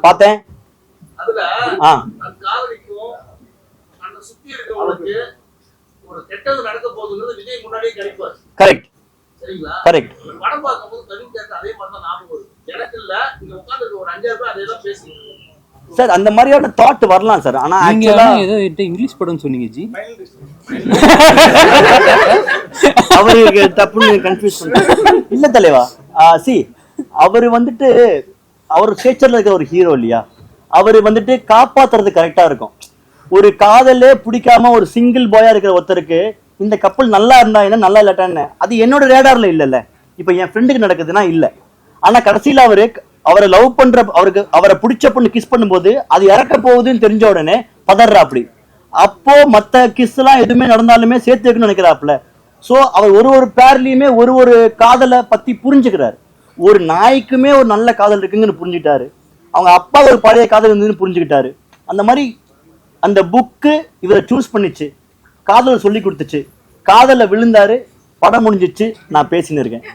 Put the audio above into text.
பார்த்தேன். அதுல காதலிக்கும் அந்த சுத்தி இருக்கவங்களுக்கு ஒரு கெட்டது நடக்க போகுதுங்கிறது விஜய் முன்னாடியே கிடைப்பாரு. கரெக்ட் சரிங்களா? கரெக்ட். படம் பார்க்கும்போது கவின் கேட்ட அதே மாதிரி தான் ஞாபகம் வருது எனக்கு. இல்ல இங்க உட்கார்ந்து ஒரு 5 பேர் அதே தான் பேசுறீங்க சார். அந்த மாதிரியான தாட் வரலாம் சார். ஆனா ஆக்சுவலா ஏதோ இங்கிலீஷ் படம் சொன்னீங்க ஜி. அவருக்கு தப்புன்னு கன்ஃபியூஸ் பண்ண இல்ல தலைவா. சி அவரு வந்துட்டு அவர் ஸ்டேச்சர்ல இருக்க ஒரு ஹீரோ இல்லையா, அவரு வந்துட்டு காப்பாத்துறது கரெக்டா இருக்கும். ஒரு காதலே பிடிக்காம ஒரு சிங்கிள் பாயா இருக்கிற ஒருத்தருக்கு இந்த கப்பல் நல்லா இருந்தா என்ன நல்லா இல்லாட்டான்னு அது என்னோட ரேடார்ல இல்லல்ல. இப்ப என் ஃப்ரெண்டுக்கு நடக்குதுன்னா இல்ல. ஆனா கடைசியில அவரை லவ் பண்ற அவரை பிடிச்ச பொண்ணு கிஸ் பண்ணும்போது அது இறக்க போகுதுன்னு தெரிஞ்ச உடனே பதறா அப்படி. அப்போ மத்த கிஸ் எல்லாம் எதுவுமே நடந்தாலுமே சேர்த்து வைக்கணும்னு நினைக்கிறாப்ல. சோ அவர் ஒரு பேர்லயுமே ஒரு காதலை பத்தி புரிஞ்சுக்கிறாரு. ஒரு நாய்க்குமே ஒரு நல்ல காதல் இருக்குங்கன்னு புரிஞ்சுக்கிட்டாரு. அவங்க அப்பா ஒரு பழைய காதல் இருந்ததுன்னு புரிஞ்சுக்கிட்டாரு. அந்த மாதிரி அந்த புக்கு இவரை சூஸ் பண்ணிச்சு, காதலை சொல்லி கொடுத்துச்சு, காதல விழுந்தாரு, படம் முடிஞ்சிச்சு, நான் பேசின்னு இருக்கேன்.